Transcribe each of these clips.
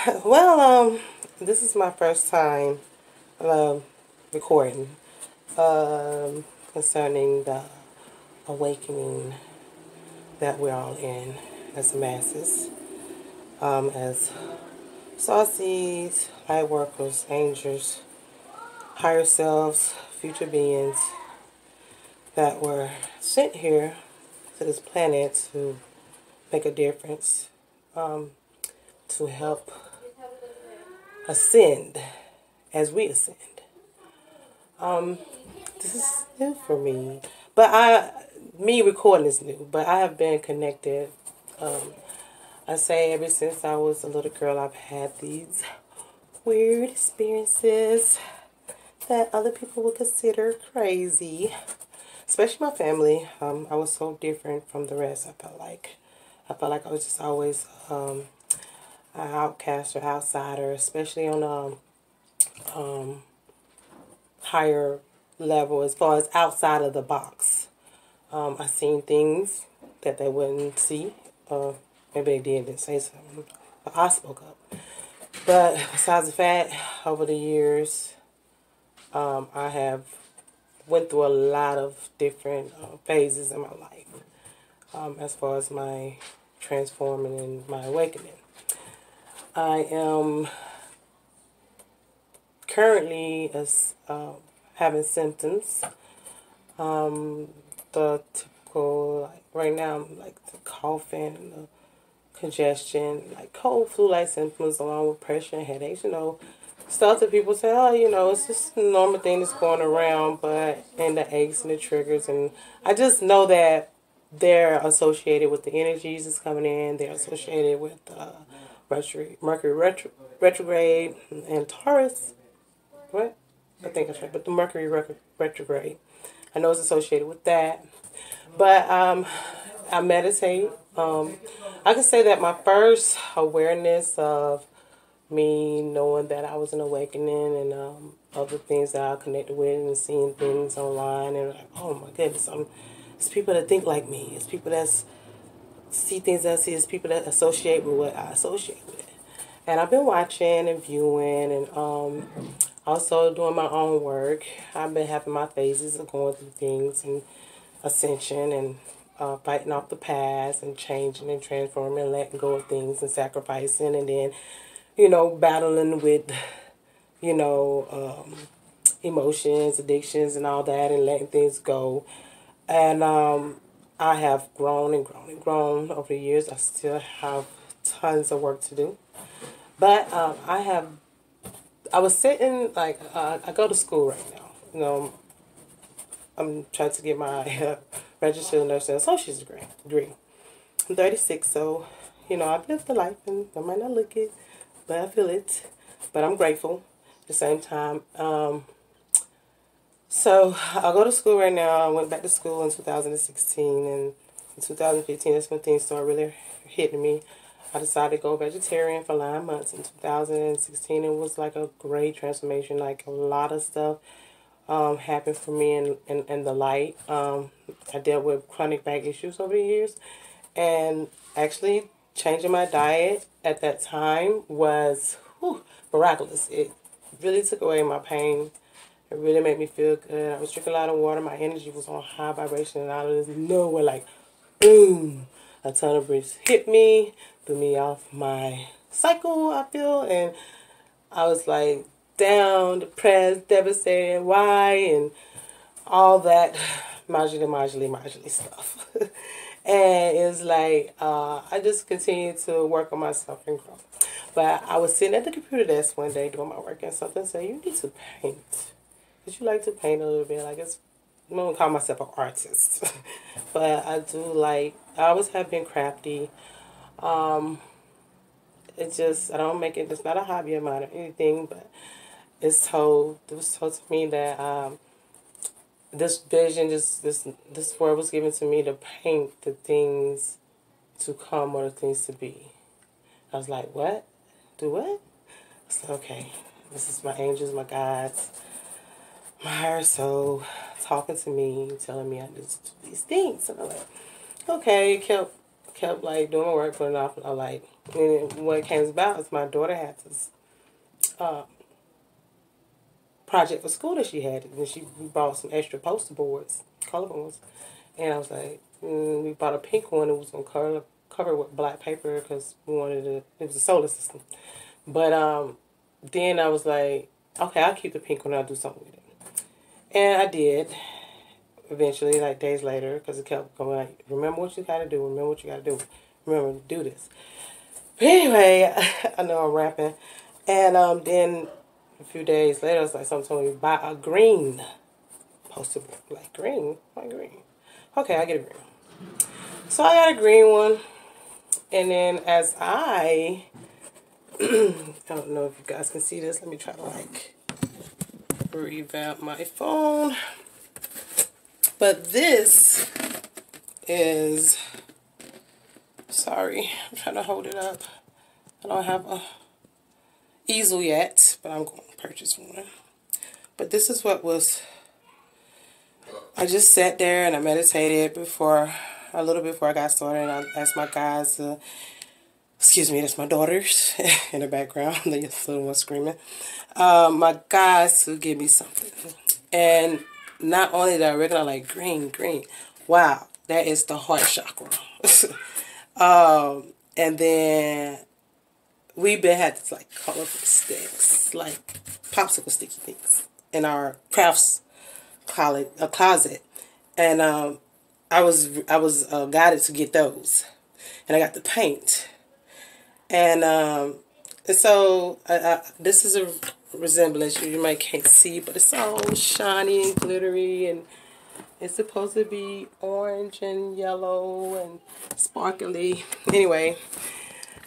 Well, this is my first time um, recording concerning the awakening that we're all in as masses, as saucies, light workers, angels, higher selves, future beings that were sent here to this planet to make a difference, to help ascend as we ascend. This is new for me, but me recording is new, but I have been connected. I say ever since I was a little girl, I've had these weird experiences that other people would consider crazy, especially my family. I was so different from the rest. I felt like I was just always an outcast or outsider, especially on higher level as far as outside of the box. I seen things that they wouldn't see. Maybe they didn't say something, but I spoke up. But besides the fact, over the years, I have went through a lot of different phases in my life as far as my transforming and my awakening. I am currently having symptoms. The typical, like right now, I'm like the coughing and the congestion, like cold flu-like symptoms along with pressure and headaches, stuff that people say, oh, it's just a normal thing that's going around, and the aches and the triggers, and I just know that they're associated with the energies that's coming in, they're associated with Mercury retrograde and Taurus, what? I think that's right, but the Mercury retrograde, I know it's associated with that, but I meditate. I can say that my first awareness of me knowing that I was an awakening and other things that I connected with and seeing things online and like, oh my goodness, it's people that think like me. It's people that see things that I see. It's people that associate with what I associate with. And I've been watching and viewing and also doing my own work. I've been having my phases of going through things and ascension and fighting off the past and changing and transforming and letting go of things and sacrificing and then, battling with, emotions, addictions and all that and letting things go. And I have grown and grown and grown over the years. I still have tons of work to do. But I was sitting, like, I go to school right now. I'm trying to get my registered nursing associate's degree. I'm 36, so, I've lived the life, and I might not look it, but I feel it. But I'm grateful at the same time. So I go to school right now. I went back to school in 2016, and in 2015, that's when things started really hitting me. I decided to go vegetarian for 9 months in 2016. It was like a great transformation. Like a lot of stuff happened for me in the light. I dealt with chronic back issues over the years, and actually changing my diet at that time was miraculous. It really took away my pain. It really made me feel good. I was drinking a lot of water. My energy was on high vibration, and out of this nowhere, like, boom, a ton of bricks hit me, threw me off my cycle, I feel, and I was like down, depressed, devastated, why, and all that modulate stuff. And it was like, I just continued to work on myself and grow. But I was sitting at the computer desk one day doing my work, and something said, you need to paint. Because you like to paint a little bit. I guess I don't call myself an artist. But I always have been crafty. It's just, I don't make it, it's not a hobby of mine or anything, but it was told to me that this vision, this word was given to me to paint the things to come or the things to be. I was like, what? Do what? I said, okay, this is my angels, my guides, my higher soul talking to me, telling me I just do these things. And I'm like, okay, kept kept like doing my work, putting it off, and I like, and what came about is my daughter had this project for school that she had, and she bought some extra poster boards, colorful ones, and I was like, we bought a pink one. It was on cover with black paper because we wanted it. It was a solar system, but then I was like, okay, I'll keep the pink one. I'll do something with it, and I did. Eventually, like days later, because it kept going like, remember what you got to do. Remember what you got to do. Remember to do this. But anyway, I know I'm rapping, and then a few days later, it's like someone told me buy a green poster board. Like green? Why green? Okay, I get a green. So I got a green one. And then as I don't know if you guys can see this. Let me try to like revamp my phone. But this is, sorry, I'm trying to hold it up. I don't have a easel yet, but I'm going to purchase one. But this is what was, I just sat there and I meditated a little before I got started, and I asked my guys to, excuse me, that's my daughters in the background, the little one screaming, my guys to give me something. And not only did I recognize like green, wow, that is the heart chakra. And then we've been had this like colorful sticks, like popsicle sticky things in our crafts closet, and I was guided to get those, and I got the paint, and so this is a resemblance you might can't see, but it's all shiny and glittery, and it's supposed to be orange and yellow and sparkly. Anyway,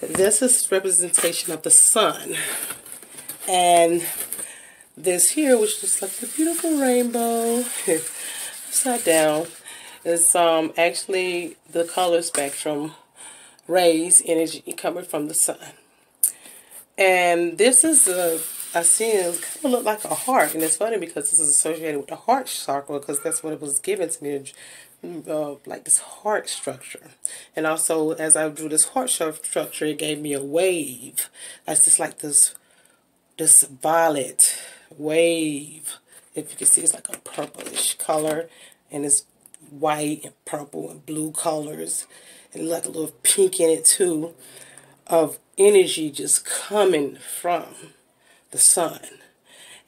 this is representation of the sun, and this here, which looks like the beautiful rainbow, upside down, is actually the color spectrum rays energy coming from the sun. And this is I see it kind of look like a heart, and it's funny because this is associated with the heart chakra because that's what it was given to me, like this heart structure. And also, as I drew this heart structure, it gave me a wave. That's just like this violet wave. If you can see, it's like a purplish color, and it's white and purple and blue colors, and like a little pink in it too, of energy just coming from the sun.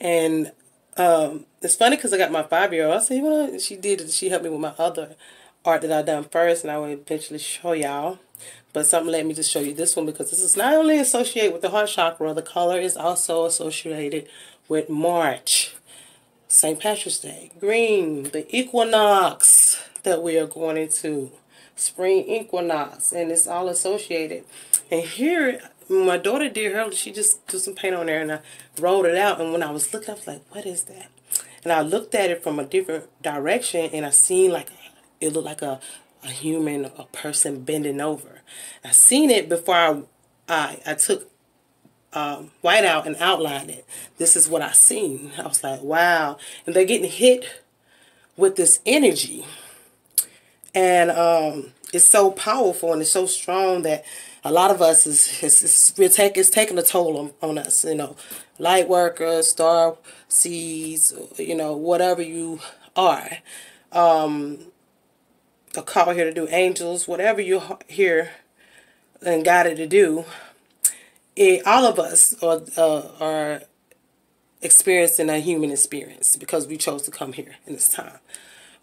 And it's funny because I got my 5-year-old. I said, well, she helped me with my other art that I done first, and I will eventually show y'all. But something let me just show you this one because this is not only associated with the heart chakra, the color is also associated with March, St. Patrick's Day, green, the equinox that we are going into, spring equinox, and it's all associated. And here, my daughter did her, she just did some paint on there, and I rolled it out, and when I was looking, I was like, what is that? And I looked at it from a different direction, and I seen like, it looked like a human, a person bending over. I seen it before I took white out and outlined it. This is what I seen. I was like, wow. And they're getting hit with this energy. And it's so powerful and it's so strong that a lot of us it's taking a toll on us. You know, light workers, star seeds, you know, whatever you are. A call here to do, angels, whatever you're here and guided to do. All of us are experiencing a human experience because we chose to come here in this time.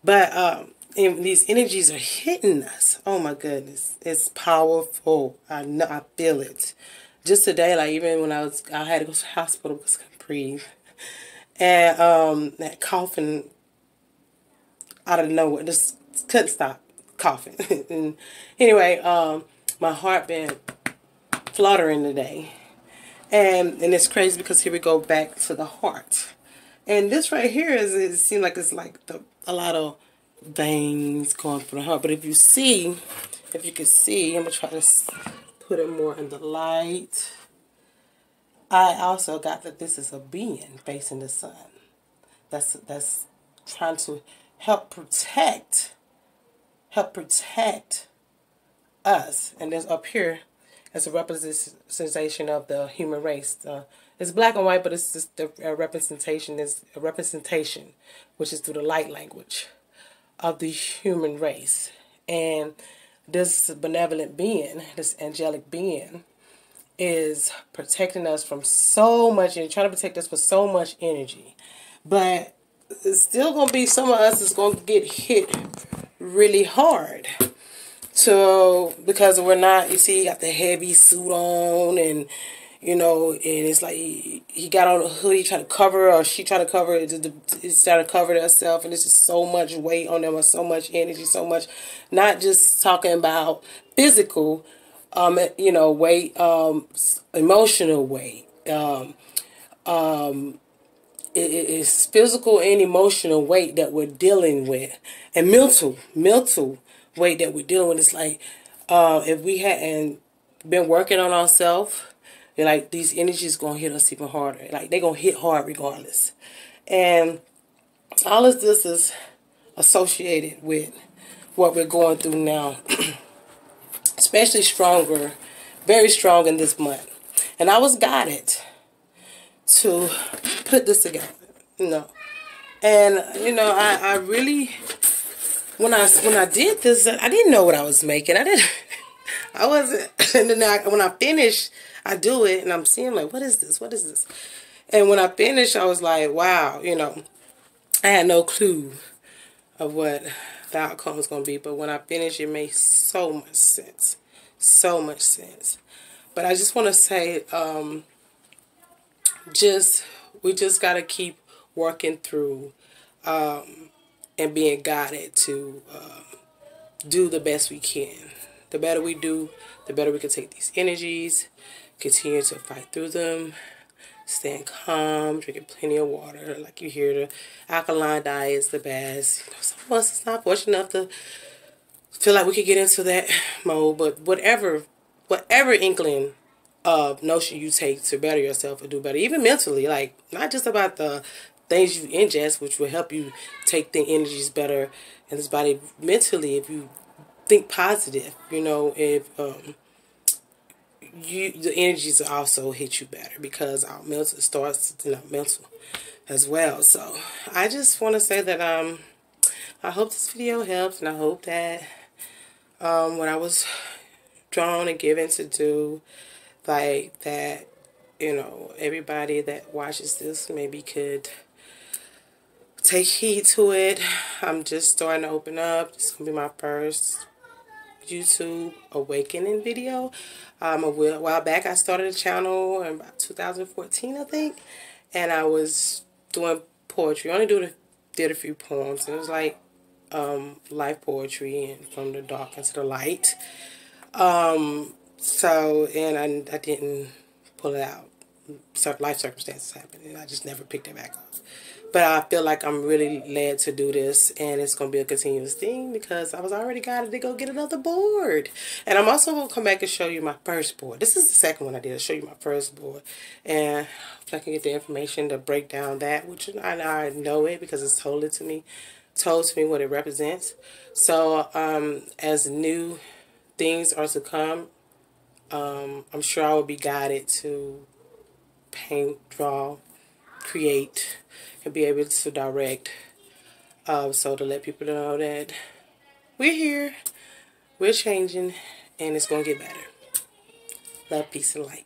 But and these energies are hitting us. Oh my goodness, it's powerful. I know, I feel it. Just today, like even when I had to go to the hospital because I couldn't breathe, and that coughing out of nowhere, just couldn't stop coughing. And anyway, my heart been fluttering today, and it's crazy because here we go back to the heart, and this right here it seems like it's like a lot of veins going through the heart. But if you can see, I'm gonna try to put it more in the light. I also got that this is a being facing the sun. That's trying to help protect us. And there's up here as a representation of the human race. It's black and white, but it's just the representation is a representation, which is through the light language of the human race. And this benevolent being, this angelic being, is protecting us from so much, and trying to protect us with so much energy. But it's still going to be, some of us is going to get hit really hard. So, because we're not, you see, he got the heavy suit on, and, you know, and it's like he got on a hoodie trying to cover, or she trying to cover, it's trying to cover herself, and it's just so much weight on them, or so much energy, so much, not just talking about physical, you know, weight, emotional weight. It's physical and emotional weight that we're dealing with, and mental weight that we're dealing with. It's like, if we hadn't been working on ourselves, like, these energies gonna hit us even harder. Like, they're gonna hit hard regardless. And all of this is associated with what we're going through now. Especially stronger, very strong in this month. And I was guided to put this together, you know. And, you know, I really, when I did this, I didn't know what I was making. I wasn't, and then when I finish, I do it, and I'm seeing, like, what is this? What is this? And when I finished, I was like, wow, you know, I had no clue of what the outcome was going to be. But when I finished, it made so much sense. So much sense. But I just want to say, we just got to keep working through and being guided to do the best we can. The better we do, the better we can take these energies, continue to fight through them, staying calm, drinking plenty of water. Like you hear, the alkaline diet is the best. You know, some of us is not fortunate enough to feel like we could get into that mode, but whatever inkling of notion you take to better yourself or do better, even mentally, like, not just about the things you ingest, which will help you take the energies better in this body, mentally, if you think positive, you know, if the energies also hit you better, because our mental starts, you know, mental as well. So I just want to say that I hope this video helps, and I hope that what I was drawn and given to do, like, that, you know, everybody that watches this maybe could take heed to it. I'm just starting to open up. This is going to be my first YouTube awakening video. A while back, I started a channel in about 2014, I think, and I was doing poetry. I only did a few poems. It was like life poetry, and from the dark into the light. So, and I didn't pull it out. Life circumstances happened, and I just never picked it back up. But I feel like I'm really led to do this, and it's going to be a continuous thing, because I was already guided to go get another board. And I'm also going to come back and show you my first board. This is the second one I did. I'll show you my first board. And if I can get the information to break down that, which I know it because it's told to me what it represents. So as new things are to come, I'm sure I will be guided to paint, draw, create, and be able to direct, so to let people know that we're here, we're changing, and it's going to get better. Love, peace, and light.